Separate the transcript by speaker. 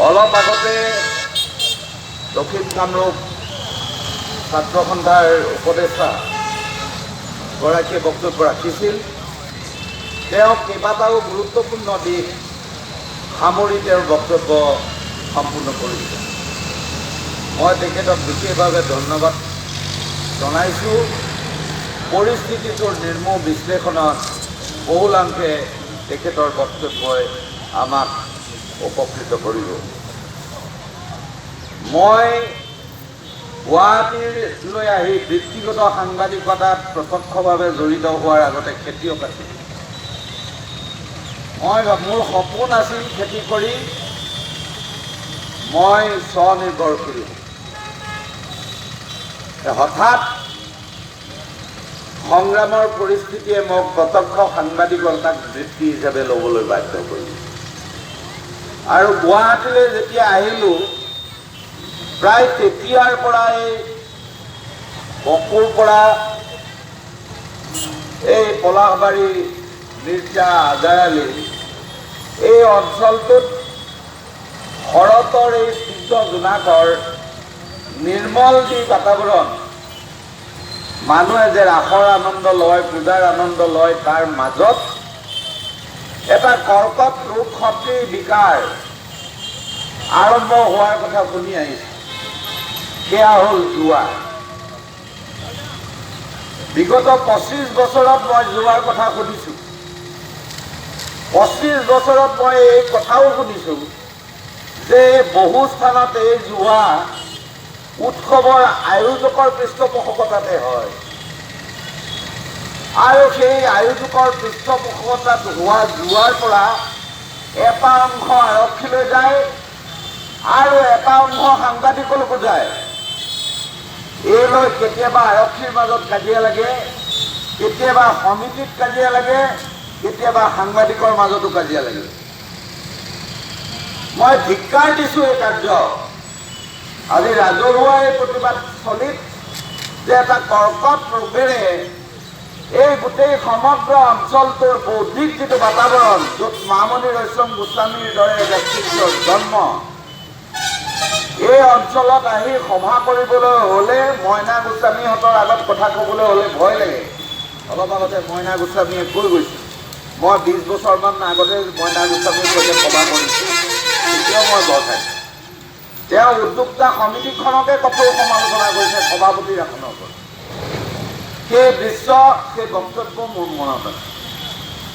Speaker 1: অলপ আগতে দক্ষিণ কামৰূপ ছাত্ৰ সন্থাৰ উপদেষ্টা গৰাকীয়ে বক্তব্য ৰাখিছিল। তেওঁ কেইবাটাও গুৰুত্বপূৰ্ণ দিশ সামৰি তেওঁৰ বক্তব্য সম্পূৰ্ণ কৰিছে। মই তেখেতক বিশেষভাৱে ধন্যবাদ জনাইছোঁ। পৰিস্থিতিটোৰ নিৰ্মূল বিশ্লেষণত বহুলাংশে তেখেতৰ বক্তব্যই আমাক উপকৃত কৰিব। মই গুৱাহাটীলৈ আহি ব্যক্তিগত সাংবাদিকতাত প্ৰত্যক্ষভাৱে জড়িত হোৱাৰ আগতে খেতিয়ক আছিল। মোৰ সপোন আছিল খেতি কৰি মই স্বনিৰ্ভৰশীল। হঠাৎ সংগ্ৰামৰ পৰিস্থিতিয়ে মোক প্ৰত্যক্ষ সাংবাদিকতাক বৃত্তি হিচাপে ল'বলৈ বাধ্য কৰিলে। আৰু গুৱাহাটীলৈ যেতিয়া আহিলোঁ, প্ৰায় তেতিয়াৰ পৰাই বকুৰ পৰা এই পলাশবাৰী, মিৰ্জা, আজাৰালী এই অঞ্চলটোত শৰতৰ এই স্নিগ্ধ জোনাকৰ নিৰ্মল যি বাতাবৰণ, মানুহে যে ৰাসৰ আনন্দ লয়, পূজাৰ আনন্দ লয়, তাৰ মাজত এটা কৰ্কট ৰোগ শক্তিৰ বিকাৰ আৰম্ভ হোৱাৰ কথা শুনি আহিছে। সেয়া হ'ল জুৱা। বিগত 25 বছৰত মই জুৱাৰ কথা শুনিছোঁ। 25 বছৰত মই এই কথাও শুনিছোঁ যে বহু স্থানত এই জুৱা উৎসৱৰ আয়োজকৰ পৃষ্ঠপোষকতাতে হয়, আৰু সেই আয়োজকৰ পৃষ্ঠপোষকতাত হোৱা জুৱাৰ পৰা এটা অংশ আৰক্ষীলৈ যায় আৰু এটা অংশ সাংবাদিকলৈকো যায়। এইলৈ কেতিয়াবা আৰক্ষীৰ মাজত কাজিয়া লাগে, কেতিয়াবা সমিতিত কাজিয়া লাগে, কেতিয়াবা সাংবাদিকৰ মাজতো কাজিয়া লাগে। মই ধিক্কাৰ দিছোঁ এই কাৰ্য। আজি ৰাজহুৱা এই প্ৰতিবাদস্থলীত যে এটা কৰ্কট ৰোগেৰে এই গোটেই সমগ্ৰ অঞ্চলটোৰ বৌদ্ধিক যিটো বাতাবৰণ, য'ত মামণি ৰয়ছম গোস্বামীৰ দৰে ব্যক্তিত্বৰ জন্ম, এই অঞ্চলত আহি সভা কৰিবলৈ হ'লে মইনা গোস্বামীহঁতৰ আগত কথা ক'বলৈ হ'লে ভয় লাগে। অলপ আগতে মইনা গোস্বামীয়ে কৈ গৈছে, মই 20 বছৰমান আগতে মইনা গোস্বামীৰ সৈতে সভা কৰিছোঁ, তেতিয়াও মই বৰ খাইছোঁ। তেওঁ উদ্যোক্তা সমিতিখনকে কঠোৰ সমালোচনা কৰিছে সভাপতিৰ আসনৰ ওপৰত। সেই দৃশ্য, সেই বক্তব্য মোৰ মনত আছে।